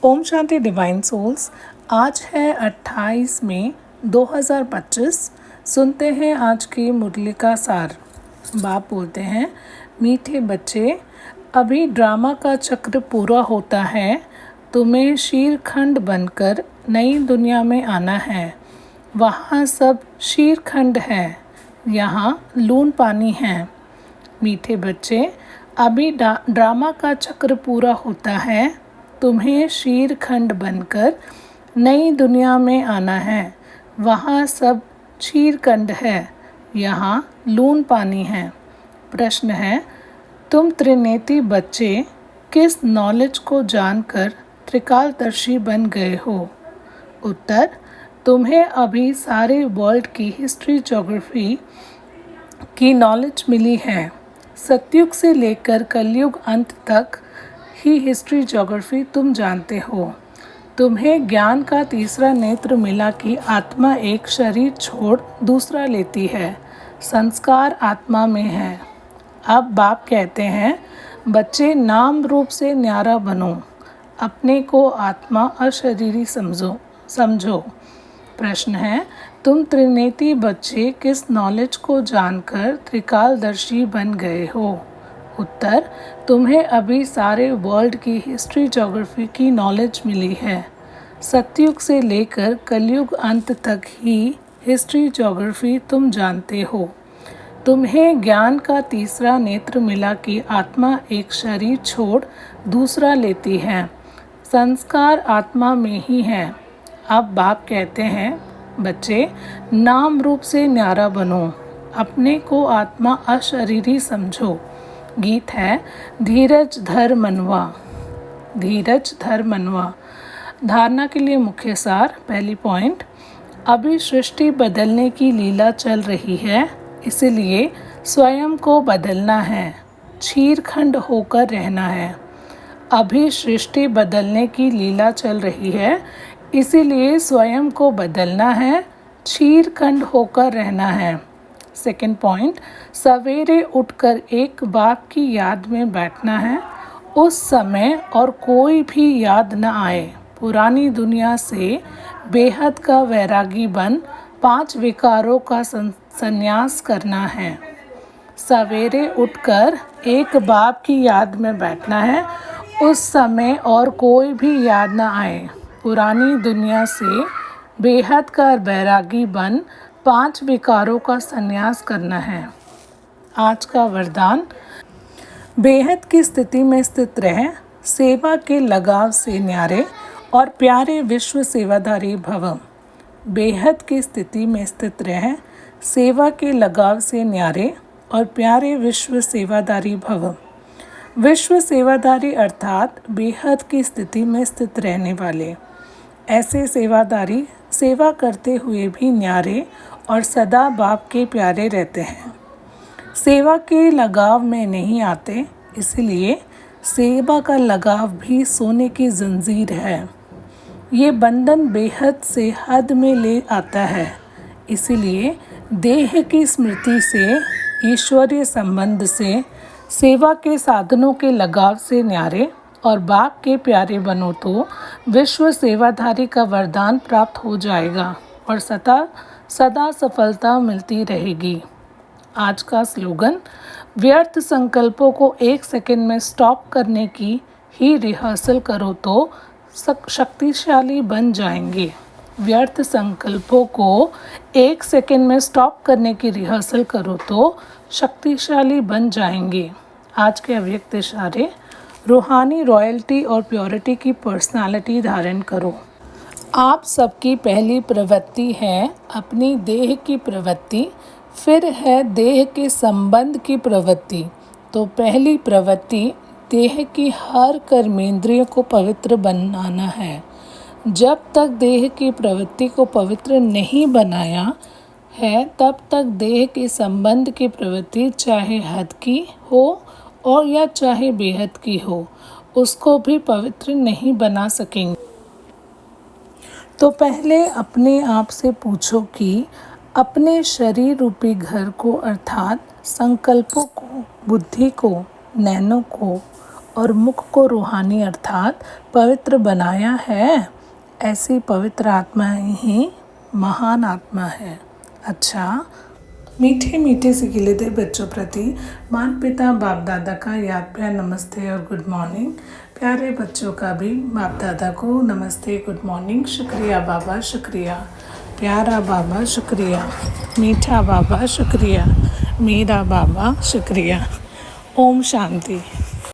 Om Shanti divine souls. आज है 28 मई 2025। सुनते हैं आज की मुरली का सार। बाप बोलते हैं, मीठे बच्चे, अभी ड्रामा का चक्र पूरा होता है। तुम्हें शीरखंड बनकर नई दुनिया में आना है। वहाँ सब शीरखंड है, यहाँ लून पानी है। मीठे बच्चे, अभी ड्रामा का चक्र पूरा होता है। तुम्हें शीरखंड बनकर नई दुनिया में आना है। वहाँ सब शीरखंड है, यहाँ लून पानी है। प्रश्न है, तुम त्रिनेती बच्चे किस नॉलेज को जानकर त्रिकालदर्शी बन गए हो? उत्तर, तुम्हें अभी सारे वर्ल्ड की हिस्ट्री ज्योग्राफी की नॉलेज मिली है। सतयुग से लेकर कलयुग अंत तक ही हिस्ट्री ज्योग्राफी तुम जानते हो। तुम्हें ज्ञान का तीसरा नेत्र मिला कि आत्मा एक शरीर छोड़ दूसरा लेती है। संस्कार आत्मा में है। अब बाप कहते हैं, बच्चे नाम रूप से न्यारा बनो, अपने को आत्मा अशरीरी समझो। प्रश्न है, तुम त्रिनेती बच्चे किस नॉलेज को जानकर त्रिकालदर्शी बन गए हो? उत्तर, तुम्हें अभी सारे वर्ल्ड की हिस्ट्री ज्योग्राफी की नॉलेज मिली है। सतयुग से लेकर कलयुग अंत तक ही हिस्ट्री ज्योग्राफी तुम जानते हो। तुम्हें ज्ञान का तीसरा नेत्र मिला कि आत्मा एक शरीर छोड़ दूसरा लेती है। संस्कार आत्मा में ही है। अब बाप कहते हैं, बच्चे नाम रूप से न्यारा बनो, अपने को आत्मा अशरीरी समझो। गीत है, धीरज धर मनवा, धीरज धर मनवा। धारणा के लिए मुख्य सार। पहली पॉइंट, अभी सृष्टि बदलने की लीला चल रही है, इसलिए स्वयं को बदलना है, शीरखंड होकर रहना है। अभी सृष्टि बदलने की लीला चल रही है, इसीलिए स्वयं को बदलना है, शीरखंड होकर रहना है। सेकेंड पॉइंट, सवेरे उठकर एक बाप की याद में बैठना है। उस समय और कोई भी याद न आए, पुरानी दुनिया से बेहद का वैरागी बन 5 विकारों का संन्यास करना है। सवेरे उठकर एक बाप की याद में बैठना है। उस समय और कोई भी याद न आए, पुरानी दुनिया से बेहद का वैरागी बन 5 विकारों का संन्यास करना है। आज का वरदान, बेहद की स्थिति में स्थित रह, सेवा के लगाव से न्यारे और प्यारे विश्व सेवाधारी भव। बेहद की स्थिति में स्थित रह, सेवा के लगाव से न्यारे और प्यारे विश्व सेवाधारी भव। विश्व सेवाधारी अर्थात बेहद की स्थिति में स्थित रहने वाले। ऐसे सेवादारी सेवा करते हुए भी न्यारे और सदा बाप के प्यारे रहते हैं। सेवा के लगाव में नहीं आते, इसलिए सेवा का लगाव भी सोने की जंजीर है। ये बंधन बेहद से हद में ले आता है, इसलिए देह की स्मृति से, ईश्वरीय संबंध से, सेवा के साधनों के लगाव से न्यारे और बाप के प्यारे बनो तो विश्व सेवाधारी का वरदान प्राप्त हो जाएगा और सदा सफलता मिलती रहेगी। आज का स्लोगन, व्यर्थ संकल्पों को 1 सेकंड में स्टॉप करने की ही रिहर्सल करो तो शक्तिशाली बन जाएंगे। व्यर्थ संकल्पों को 1 सेकंड में स्टॉप करने की रिहर्सल करो तो शक्तिशाली बन जाएंगे। आज के अव्यक्त इशारे, रूहानी रॉयल्टी और प्योरिटी की पर्सनालिटी धारण करो। आप सबकी पहली प्रवृत्ति है अपनी देह की प्रवृत्ति, फिर है देह के संबंध की प्रवृत्ति। तो पहली प्रवृत्ति देह की हर कर्मेंद्रिय को पवित्र बनाना है। जब तक देह की प्रवृत्ति को पवित्र नहीं बनाया है, तब तक देह के संबंध की प्रवृत्ति चाहे हद की हो और या चाहे बेहद की हो, उसको भी पवित्र नहीं बना सकेंगे। तो पहले अपने आप से पूछो कि अपने शरीर रूपी घर को अर्थात संकल्पों को, बुद्धि को, नैनों को और मुख को रूहानी अर्थात पवित्र बनाया है, ऐसी पवित्र आत्मा ही महान आत्मा है। अच्छा, मीठे मीठे से खिले दे बच्चों प्रति माता पिता बाप दादा का याद प्यार नमस्ते और गुड मॉर्निंग। प्यारे बच्चों का भी बाप दादा को नमस्ते, गुड मॉर्निंग। शुक्रिया बाबा, शुक्रिया। प्यारा बाबा, शुक्रिया। मीठा बाबा, शुक्रिया। मेरा बाबा, शुक्रिया। ओम शांति।